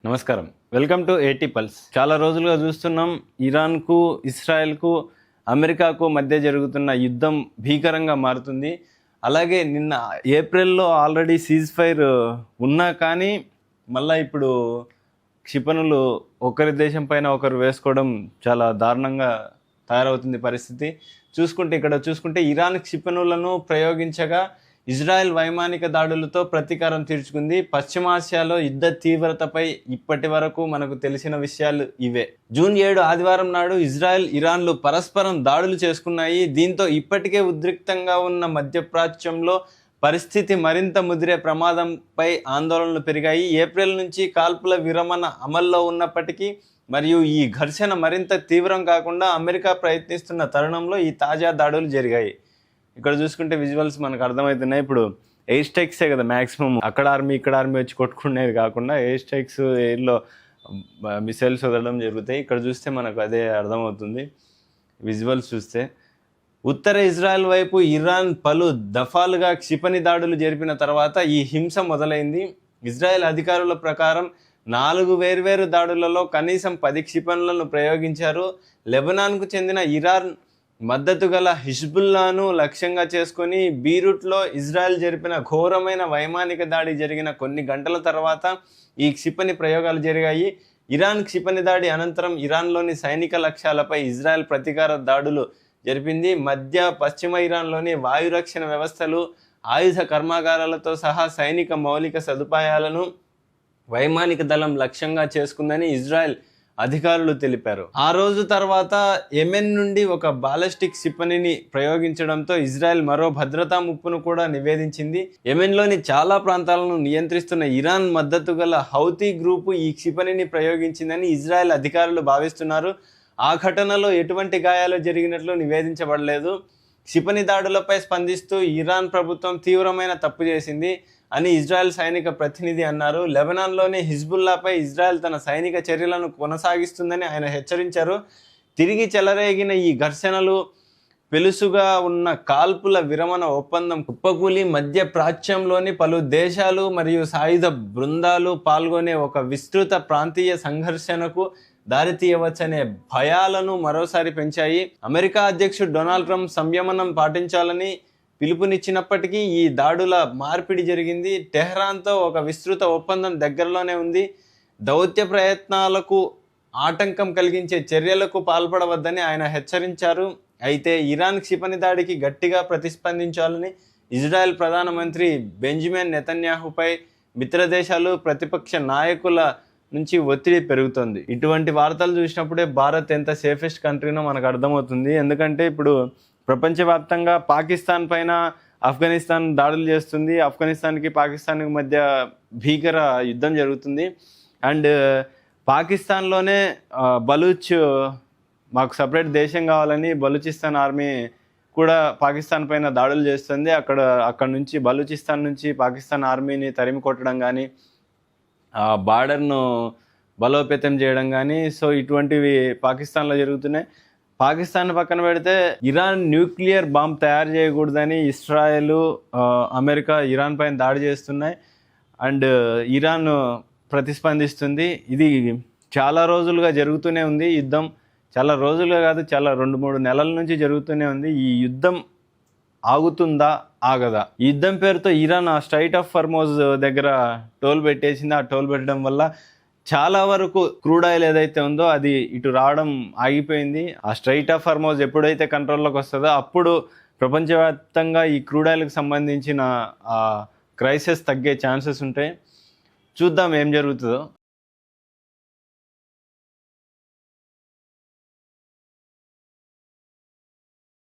నమస్కారం. Welcome to ఏటీ pulse. చాలా రోజులుగా చూస్తున్నాం ఇరాన్కు, ఇస్రాయెల్కు, అమెరికాకు మధ్య జరుగుతున్న యుద్ధం భీకరంగా మారుతుంది. అలాగే నిన్న ఏప్రిల్లో ఆల్రెడీ సీజ్ ఫైర్ ఉన్నా కానీ మళ్ళీ ఇప్పుడు క్షిపణులు ఒకరి దేశం పైన ఒకరు వేసుకోవడం చాలా దారుణంగా తయారవుతుంది పరిస్థితి. ఇక్కడ చూసుకుంటే ఇరాన్ క్షిపణులను ప్రయోగించగా ఇజ్రాయెల్ వైమానిక దాడులతో ప్రతీకారం తీర్చుకుంది. పశ్చిమాసియాలో యుద్ధ తీవ్రతపై ఇప్పటి వరకు మనకు తెలిసిన విషయాలు ఇవే. జూన్ 7 ఆదివారం నాడు ఇజ్రాయెల్, ఇరాన్లు పరస్పరం దాడులు చేసుకున్నాయి. దీంతో ఇప్పటికే ఉద్రిక్తంగా ఉన్న మధ్యప్రాచ్యంలో పరిస్థితి మరింత ముదిరే ప్రమాదంపై ఆందోళనలు పెరిగాయి. ఏప్రిల్ నుంచి కాల్పుల విరమణ అమల్లో ఉన్నప్పటికీ మరియు ఈ ఘర్షణ మరింత తీవ్రం కాకుండా అమెరికా ప్రయత్నిస్తున్న తరుణంలో ఈ తాజా దాడులు జరిగాయి. ఇక్కడ చూసుకుంటే విజువల్స్ మనకు అర్థమవుతున్నాయి. ఇప్పుడు ఎయిర్ స్ట్రైక్సే కదా మ్యాక్సిమం, అక్కడ ఆర్మీ ఇక్కడ ఆర్మీ వచ్చి కొట్టుకునేది కాకుండా ఎయిర్ స్ట్రైక్స్, ఎయిర్లో మిసైల్స్ వదలడం జరుగుతాయి. ఇక్కడ చూస్తే మనకు అదే అర్థమవుతుంది విజువల్స్ చూస్తే. ఉత్తర ఇజ్రాయెల్ వైపు ఇరాన్ పలు దఫాలుగా క్షిపణి దాడులు జరిపిన తర్వాత ఈ హింస మొదలైంది. ఇజ్రాయెల్ అధికారుల ప్రకారం 4 వేర్వేరు దాడులలో కనీసం 10 క్షిపణులను ప్రయోగించారు. లెబనాన్కు చెందిన ఇరాన్ మద్దతు గల హిజ్బుల్లాను లక్ష్యంగా చేసుకొని బీరూట్లో ఇజ్రాయెల్ జరిపిన ఘోరమైన వైమానిక దాడి జరిగిన కొన్ని గంటల తర్వాత ఈ క్షిపణి ప్రయోగాలు జరిగాయి. ఇరాన్ క్షిపణి దాడి అనంతరం ఇరాన్లోని సైనిక లక్ష్యాలపై ఇజ్రాయెల్ ప్రతీకార దాడులు జరిపింది. పశ్చిమ ఇరాన్లోని వాయురక్షణ వ్యవస్థలు, ఆయుధ కర్మాగారాలతో సహా సైనిక మౌలిక సదుపాయాలను వైమానిక దళం లక్ష్యంగా చేసుకుందని ఇజ్రాయెల్ అధికారులు తెలిపారు. ఆ రోజు తర్వాత యెమెన్ నుండి ఒక బాలిస్టిక్ క్షిపణిని ప్రయోగించడంతో ఇజ్రాయెల్ మరో భద్రతా ముప్పును కూడా నివేదించింది. యెమెన్లోని చాలా ప్రాంతాలను నియంత్రిస్తున్న ఇరాన్ మద్దతు గల హౌతీ గ్రూపు ఈ క్షిపణిని ప్రయోగించిందని ఇజ్రాయెల్ అధికారులు భావిస్తున్నారు. ఆ ఘటనలో ఎటువంటి గాయాలు జరిగినట్లు నివేదించబడలేదు. క్షిపణి దాడులపై స్పందిస్తూ ఇరాన్ ప్రభుత్వం తీవ్రమైన తప్పు చేసింది అని ఇజ్రాయెల్ సైనిక ప్రతినిధి అన్నారు. లెబనాన్లోని హిజ్బుల్లాపై ఇజ్రాయెల్ తన సైనిక చర్యలను కొనసాగిస్తుందని ఆయన హెచ్చరించారు. తిరిగి చెలరేగిన ఈ ఘర్షణలు పెలుసుగా ఉన్న కాల్పుల విరమణ ఒప్పందం కుప్పకూలి మధ్య ప్రాచ్యంలోని పలు దేశాలు మరియు సాయుధ బృందాలు పాల్గొనే ఒక విస్తృత ప్రాంతీయ సంఘర్షణకు దారితీయవచ్చనే భయాలను మరోసారి పెంచాయి. అమెరికా అధ్యక్షుడు డొనాల్డ్ ట్రంప్ సంయమనం పాటించాలని పిలుపునిచ్చినప్పటికీ ఈ దాడుల మార్పిడి జరిగింది. టెహ్రాన్తో ఒక విస్తృత ఒప్పందం దగ్గరలోనే ఉంది. దౌత్య ప్రయత్నాలకు ఆటంకం కలిగించే చర్యలకు పాల్పడవద్దని ఆయన హెచ్చరించారు. అయితే ఇరాన్ క్షిపణి దాడికి గట్టిగా ప్రతిస్పందించాలని ఇజ్రాయెల్ ప్రధానమంత్రి బెంజమిన్ నెతన్యాహుపై మిత్రదేశాలు, ప్రతిపక్ష నాయకుల నుంచి ఒత్తిడి పెరుగుతుంది. ఇటువంటి వార్తలు చూసినప్పుడే భారత్ ఎంత సేఫెస్ట్ కంట్రీనో మనకు అర్థమవుతుంది. ఎందుకంటే ఇప్పుడు ప్రపంచవ్యాప్తంగా పాకిస్తాన్ పైన ఆఫ్ఘనిస్తాన్ దాడులు చేస్తుంది. ఆఫ్ఘనిస్తాన్కి పాకిస్తాన్కి మధ్య భీకర యుద్ధం జరుగుతుంది. అండ్ పాకిస్తాన్లోనే బలూచ్, మాకు సపరేట్ దేశం కావాలని బలూచిస్తాన్ ఆర్మీ కూడా పాకిస్తాన్ పైన దాడులు చేస్తుంది. అక్కడ నుంచి బలూచిస్తాన్ నుంచి పాకిస్తాన్ ఆర్మీని తరిమి కొట్టడం కానీ, బార్డర్ను బలోపేతం చేయడం కానీ, సో ఇటువంటివి పాకిస్తాన్లో జరుగుతున్నాయి. పాకిస్తాన్ పక్కన పెడితే ఇరాన్ న్యూక్లియర్ బాంబ్ తయారు చేయకూడదని ఇస్రాయెల్, అమెరికా ఇరాన్ పైన దాడి చేస్తున్నాయి. అండ్ ఇరాన్ ప్రతిస్పందిస్తుంది. ఇది చాలా రోజులుగా జరుగుతూనే ఉంది యుద్ధం. చాలా రోజులుగా కాదు, చాలా 2-3 నెలల నుంచి జరుగుతూనే ఉంది. ఈ యుద్ధం ఆగుతుందా, ఆగదా? ఈ యుద్ధం పేరుతో ఇరాన్ ఆ స్ట్రైట్ ఆఫ్ హర్మోజ్ దగ్గర టోల్ పెట్టేసింది. ఆ టోల్ పెట్టడం వల్ల చాలా వరకు క్రూడ్ ఆయిల్ ఏదైతే ఉందో అది ఇటు రావడం ఆగిపోయింది. ఆ స్ట్రైట్ ఆఫ్ హర్మోజ్ ఎప్పుడైతే కంట్రోల్లోకి వస్తుందో అప్పుడు ప్రపంచవ్యాప్తంగా ఈ క్రూడ్ ఆయిల్కి సంబంధించిన క్రైసిస్ తగ్గే ఛాన్సెస్ ఉంటాయి. చూద్దాం ఏం జరుగుతుందో.